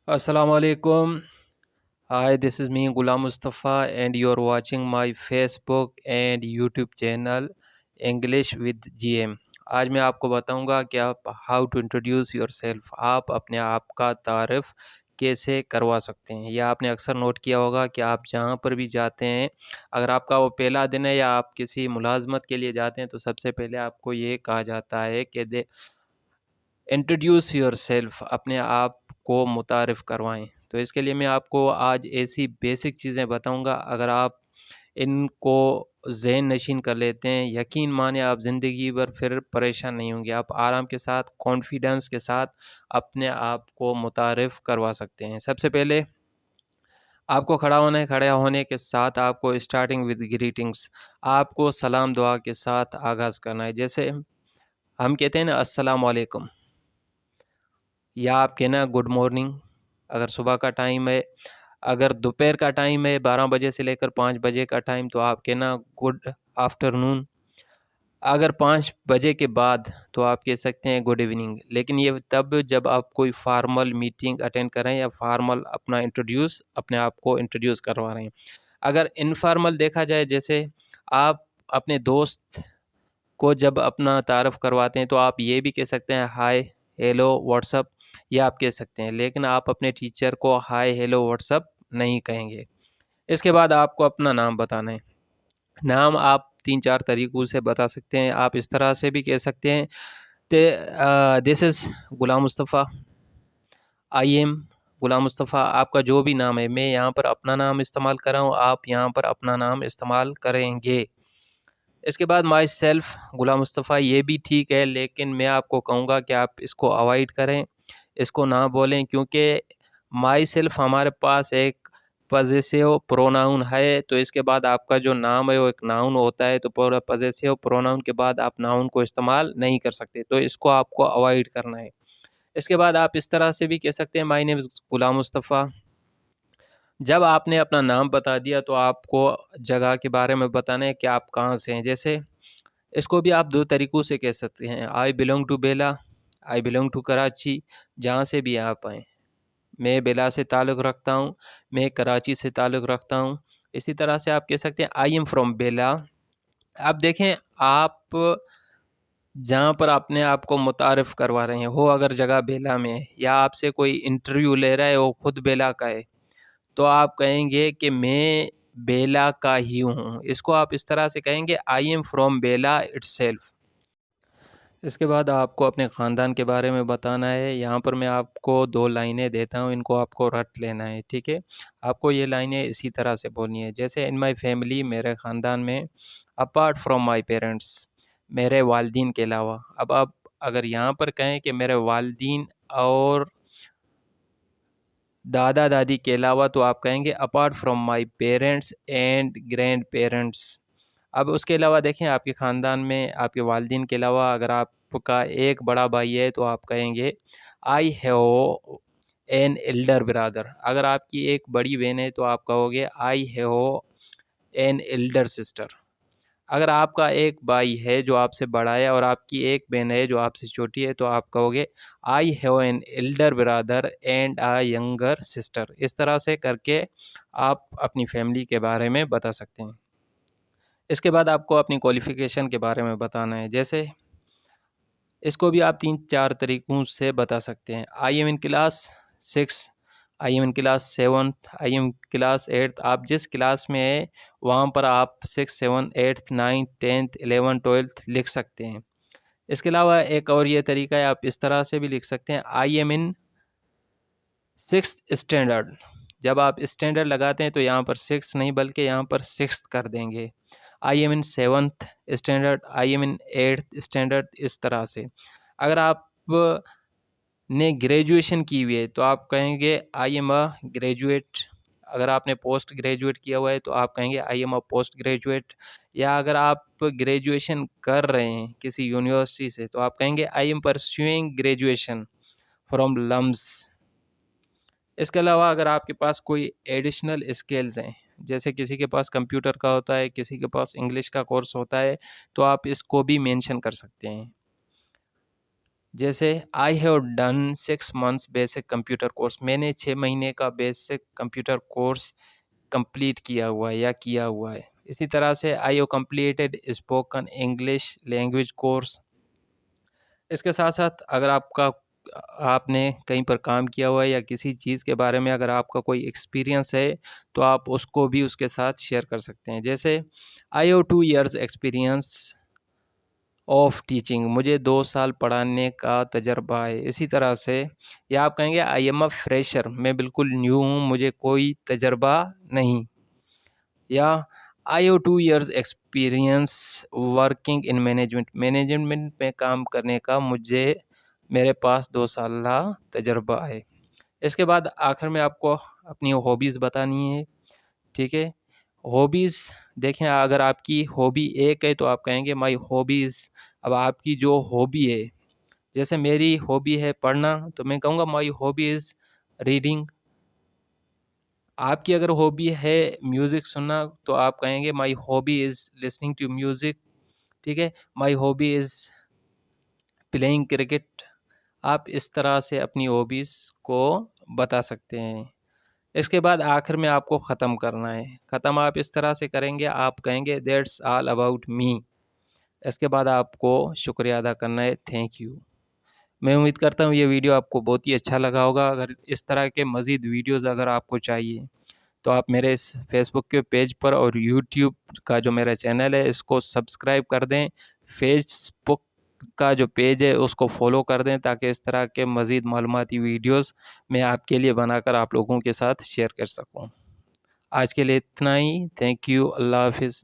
Assalamu alaikum. Hi, this is me Ghulam Mustafa and you're watching my Facebook and YouTube channel English with GM। आज मैं आपको बताऊंगा कि आप how to introduce yourself, आप अपने आप का तारफ़ कैसे करवा सकते हैं। यह आपने अक्सर नोट किया होगा कि आप जहाँ पर भी जाते हैं, अगर आपका वो पहला दिन है या आप किसी मुलाजमत के लिए जाते हैं, तो सबसे पहले आपको ये कहा जाता है कि इंट्रोड्यूस योरसेल्फ, अपने आप को मुतारिफ़ करवाएं। तो इसके लिए मैं आपको आज ऐसी बेसिक चीज़ें बताऊंगा, अगर आप इनको ज़हन नशीन कर लेते हैं, यकीन माने आप ज़िंदगी भर फिर परेशान नहीं होंगे। आप आराम के साथ, कॉन्फिडेंस के साथ अपने आप को मुतारिफ़ करवा सकते हैं। सबसे पहले आपको खड़ा होना है। खड़े होने के साथ आपको स्टार्टिंग विद ग्रीटिंग्स, आपको सलाम दुआ के साथ आगाज़ करना है। जैसे हम कहते हैं ना, अस्सलाम वालेकुम, या आप कहना गुड मॉर्निंग अगर सुबह का टाइम है। अगर दोपहर का टाइम है 12 बजे से लेकर 5 बजे का टाइम, तो आप कहना गुड आफ्टरनून। अगर 5 बजे के बाद तो आप कह सकते हैं गुड इवनिंग। लेकिन ये तब जब आप कोई फार्मल मीटिंग अटेंड कर रहे हैं या फार्मल अपने आप को इंट्रोड्यूस करवा रहे हैं। अगर इनफॉर्मल देखा जाए, जैसे आप अपने दोस्त को जब अपना तारफ़ करवाते हैं, तो आप ये भी कह सकते हैं हाय, हेलो, व्हाट्सअप, ये आप कह सकते हैं। लेकिन आप अपने टीचर को हाय, हेलो, व्हाट्सअप नहीं कहेंगे। इसके बाद आपको अपना नाम बताना है। नाम आप 3-4 तरीक़ों से बता सकते हैं। आप इस तरह से भी कह सकते हैं this is Ghulam Mustafa, I am Ghulam Mustafa. आपका जो भी नाम है, मैं यहाँ पर अपना नाम इस्तेमाल कर रहा हूँ, आप यहाँ पर अपना नाम इस्तेमाल करेंगे। इसके बाद माई सेल्फ़ गुलाम मुस्तफ़ा, ये भी ठीक है, लेकिन मैं आपको कहूँगा कि आप इसको अवॉइड करें, इसको ना बोलें, क्योंकि माई सेल्फ़ हमारे पास एक पॉसेसिव प्रोनाउन है। तो इसके बाद आपका जो नाम है वो एक नाउन होता है, तो पूरा पॉसेसिव प्रोनाउन के बाद आप नाउन को इस्तेमाल नहीं कर सकते, तो इसको आपको अवॉइड करना है। इसके बाद आप इस तरह से भी कह सकते हैं my name is Ghulam Mustafa. जब आपने अपना नाम बता दिया, तो आपको जगह के बारे में बताना है कि आप कहाँ से हैं। जैसे इसको भी आप 2 तरीक़ों से कह सकते हैं, I belong to Bela, I belong to Karachi, जहाँ से भी आप आएँ। मैं बेला से ताल्लुक़ रखता हूँ, मैं कराची से ताल्लुक़ रखता हूँ। इसी तरह से आप कह सकते हैं आई एम फ्रॉम बेला। अब देखें, आप जहाँ पर अपने आप को मुतारिफ़ करवा रहे हैं, हो अगर जगह बेला में है, या आपसे कोई इंटरव्यू ले रहा है, वो खुद बेला का है, तो आप कहेंगे कि मैं बेला का ही हूँ। इसको आप इस तरह से कहेंगे, I am from Bela itself. इसके बाद आपको अपने ख़ानदान के बारे में बताना है। यहाँ पर मैं आपको 2 लाइनें देता हूँ, इनको आपको रट लेना है, ठीक है? आपको ये लाइनें इसी तरह से बोलनी है, जैसे इन माई फैमिली, मेरे ख़ानदान में, अपार्ट फ्रॉम माई पेरेंट्स, मेरे वालिदीन के अलावा। अब आप अगर यहाँ पर कहें कि मेरे वालिदीन और दादा-दादी के अलावा, तो आप कहेंगे apart from my parents and grand parents. अब उसके अलावा देखें, आपके ख़ानदान में आपके वालिदीन के अलावा अगर आपका एक बड़ा भाई है, तो आप कहेंगे I have an elder brother. अगर आपकी एक बड़ी बहन है, तो आप कहोगे I have an elder sister. अगर आपका एक भाई है जो आपसे बड़ा है और आपकी एक बहन है जो आपसे छोटी है, तो आप कहोगे I have an elder brother and a younger sister. इस तरह से करके आप अपनी फैमिली के बारे में बता सकते हैं। इसके बाद आपको अपनी क्वालिफ़िकेशन के बारे में बताना है। जैसे इसको भी आप 3-4 तरीक़ों से बता सकते हैं। I am in class 6, I am in class 7th, I am class 8th। आप जिस क्लास में हैं, वहाँ पर आप 6, 7, 8th, 9th, 10th, 11th, 12th लिख सकते हैं। इसके अलावा एक और ये तरीका है, आप इस तरह से भी लिख सकते हैं, I am in 6th standard. जब आप स्टैंडर्ड लगाते हैं, तो यहाँ पर 6 नहीं बल्कि यहाँ पर 6th कर देंगे। I am in 7th standard, I am in 8th standard, इस तरह से। अगर आप ने ग्रेजुएशन की हुई है, तो आप कहेंगे आई एम अ ग्रेजुएट। अगर आपने पोस्ट ग्रेजुएट किया हुआ है, तो आप कहेंगे I am a post graduate. या अगर आप ग्रेजुएशन कर रहे हैं किसी यूनिवर्सिटी से, तो आप कहेंगे I am pursuing graduation from LUMS. इसके अलावा अगर आपके पास कोई एडिशनल स्किल्स हैं, जैसे किसी के पास कंप्यूटर का होता है, किसी के पास इंग्लिश का कोर्स होता है, तो आप इसको भी मेंशन कर सकते हैं। जैसे I have done 6 months basic computer course, मैंने 6 महीने का बेसिक कंप्यूटर कोर्स कंप्लीट किया हुआ है या किया हुआ है। इसी तरह से I have completed spoken English language course. इसके साथ-साथ अगर आपने कहीं पर काम किया हुआ है या किसी चीज़ के बारे में अगर आपका कोई एक्सपीरियंस है, तो आप उसको भी उसके साथ शेयर कर सकते हैं। जैसे I have 2 years experience of teaching, मुझे 2 साल पढ़ाने का तजर्बा है। इसी तरह से या आप कहेंगे आई एम अ फ्रेशर, मैं बिल्कुल न्यू हूँ, मुझे कोई तजर्बा नहीं। या I have 2 years experience working in management, management में काम करने का मेरे पास 2 साल का तजर्बा है। इसके बाद आखिर में आपको अपनी हॉबीज़ बतानी है, ठीक है? हॉबीज़ देखें, अगर आपकी हॉबी एक है तो आप कहेंगे माय हॉबीज़। अब आपकी जो हॉबी है, जैसे मेरी हॉबी है पढ़ना, तो मैं कहूँगा माय हॉबी इज़ रीडिंग। आपकी अगर हॉबी है म्यूज़िक सुनना, तो आप कहेंगे my hobby is listening to music, ठीक है? My hobby is playing cricket. आप इस तरह से अपनी हॉबीज़ को बता सकते हैं। इसके बाद आखिर में आपको ख़त्म करना है। ख़त्म आप इस तरह से करेंगे, आप कहेंगे दैट्स ऑल अबाउट मी। इसके बाद आपको शुक्रिया अदा करना है, थैंक यू। मैं उम्मीद करता हूँ ये वीडियो आपको बहुत ही अच्छा लगा होगा। अगर इस तरह के मज़ीद वीडियोज़ अगर आपको चाहिए, तो आप मेरे इस फेसबुक के पेज पर और यूट्यूब का जो मेरा चैनल है इसको सब्सक्राइब कर दें। फेसबुक का जो पेज है उसको फॉलो कर दें, ताकि इस तरह के मज़ीद मालूमाती वीडियोज़ मैं आपके लिए बनाकर आप लोगों के साथ शेयर कर सकूँ। आज के लिए इतना ही। Thank you. अल्लाह हाफ़िज़।